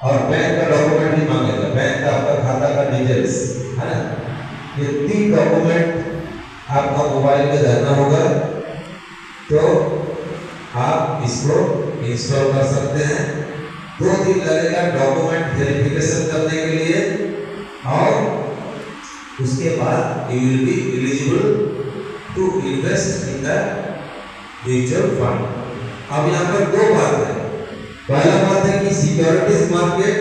और बैंक का डॉक्यूमेंट भी मांगेगा, बैंक का आपका खाता का डिटेल्स है ना। ये 3 डॉक्यूमेंट आपका मोबाइल में धरना होगा, तो आप इसको इंस्टॉल कर सकते हैं। 2 दिन लगेगा डॉक्यूमेंट वेरिफिकेशन करने के लिए, और उसके बाद you will be eligible to invest in the mutual fund. अब यहाँ पर 2 बात है। पहला बात है कि सिक्योरिटीज मार्केट,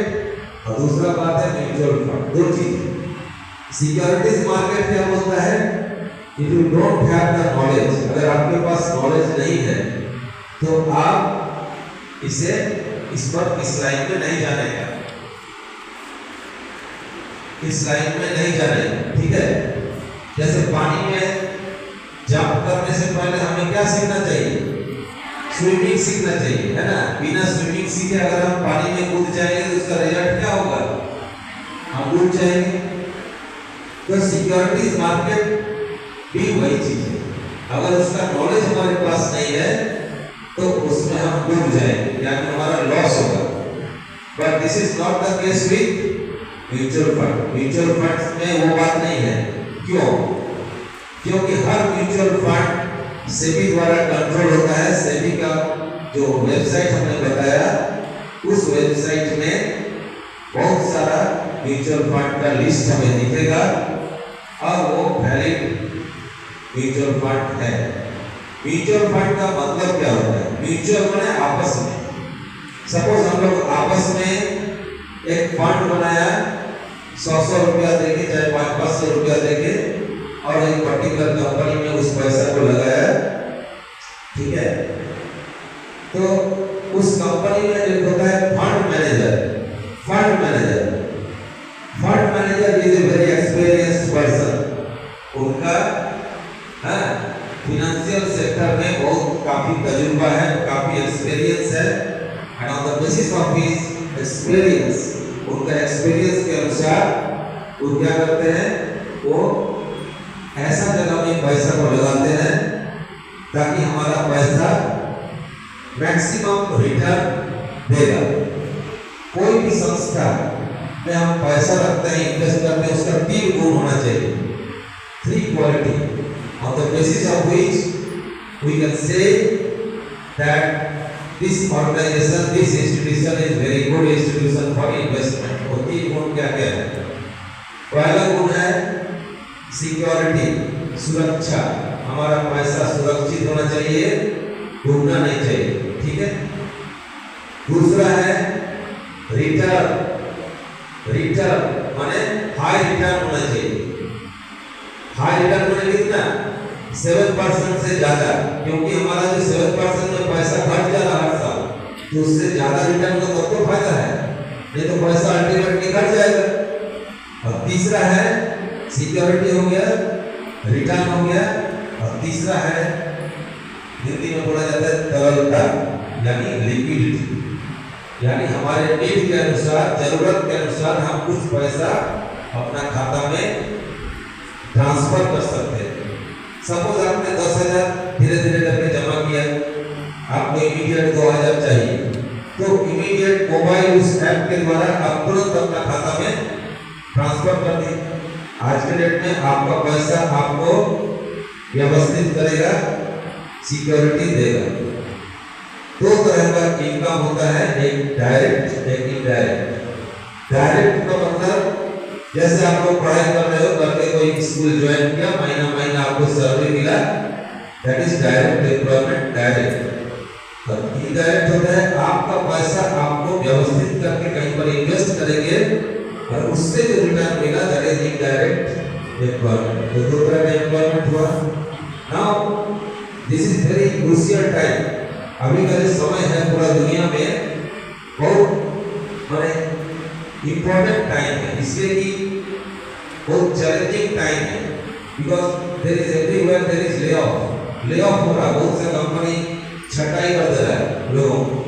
और दूसरा बात है म्यूचुअल फंड। 2 चीज। सिक्योरिटीज मार्केट क्या होता है? If you don't have the knowledge, अगर आपके पास नॉलेज नहीं है तो आप इस लाइन में नहीं जानेगा, इस लाइन में नहीं जानेगा, ठीक है। जैसे पानी में जंप करने से पहले हमें क्या सीखना चाहिए? स्विमिंग सीखना चाहिए, है ना। बिना स्विमिंग सीखे अगर हम पानी में कूद जाएंगे तो उसका रिजल्ट क्या होगा? हम डूब जाएंगे। तो सिक्योरिटीज मार्केट भी वही चीज है। अगर उसका नॉलेज हमारे पास नहीं है तो उसमें हम डूब जाएंगे, यानी हमारा लॉस होगा। But this is not the case with mutual fund. Mutual fund में वो बात नहीं है। क्यों? क्योंकि हर म्यूचुअल फंड सेबी द्वारा कंट्रोल होता है। सेबी का जो वेबसाइट हमने बताया, उस वेबसाइट में बहुत सारा म्यूचुअल फंड का लिस्ट हमें दिखेगा, और वो वैलिड म्यूचुअल फंड है। म्यूचुअल फंड का मतलब क्या होता है? म्यूचुअल माने आपस में। सपोज हम लोग आपस में एक फंड बनाया, 100 रुपया देके, चाहे 500 रुपया देके, और एक पर्टिकुलर कंपनी में उस पैसा को लगाया, ठीक है। तो उस कंपनी में एक होता है fund manager. Fund manager is a very experienced person. उनका फाइनेंशियल सेक्टर में बहुत काफी तजुर्बा है, काफी एक्सपीरियंस है, and on the basis of his experience, उनका एक्सपीरियंस के अनुसार वो क्या करते हैं? वो ऐसा जगह में पैसा को लगाते हैं ताकि हमारा पैसा मैक्सिमम रिटर्न देगा। कोई भी संस्था में हम पैसा रखते हैं, इन्वेस्ट करते हैं, उसका 3 गुण होना चाहिए, 3 quality, on the basis of which we can say that this organization, this institution is very good institution for investment। वो 3 गुण क्या क्या है? पहला गुण है सिक्योरिटी, सुरक्षा। हमारा पैसा सुरक्षित होना चाहिए, डूबना नहीं चाहिए, ठीक है। दूसरा है रिटर्न। रिटर्न माने हाई रिटर्न होना चाहिए। हाई रिटर्न माने कितना? 7% से ज्यादा, क्योंकि हमारा जो 7% में पैसा घट जा रहा है हर साल, तो उससे ज्यादा रिटर्न का तो फायदा है, नहीं तो पैसा अल्टीमेटली घट जाएगा। और तीसरा है सिक्योरिटी हो गया, रिटर्न हो गया, और तीसरा है हिंदी में बोला जाता है तरलता, यानी लिक्विडिटी। यानी हमारे नीड के अनुसार, जरूरत के अनुसार हम कुछ पैसा अपना खाता में ट्रांसफर कर सकते हैं। सपोज आपने 10,000 धीरे धीरे करके जमा किया, आपको इमीडिएट 2,000 चाहिए, तो इमीडिएट मोबाइल उस ऐप के द्वारा आप तुरंत अपना खाता में ट्रांसफर कर दें। आज के डेट में आपका पैसा आपको व्यवस्थित करेगा, सिक्योरिटी देगा। 2 तरह का इनकम होता है, एक डायरेक्ट, एक इनडायरेक्ट। डायरेक्ट का मतलब जैसे आप लोग पढ़ाई कर रहे हो, करके कोई स्कूल ज्वाइन किया, महीना महीना आपको सैलरी मिला, that is direct employment, direct. और इनडायरेक्ट होता है आपका पैसा आपको व्यवस्थित करके कहीं पर इन्वेस्ट करेंगे और उससे जो रिटर्न मिला, दैट इज इनडायरेक्ट एम्प्लॉयमेंट। तो 2 तरह का एम्प्लॉयमेंट हुआ। Now this is very crucial time. अभी का जो समय है पूरा दुनिया में बहुत बड़े इम्पोर्टेंट टाइम है, इसलिए कि बहुत चैलेंजिंग टाइम है, because there is everywhere there is lay off हो रहा है। बहुत सा कंपनी छटाई कर दे रहा है लोगों को,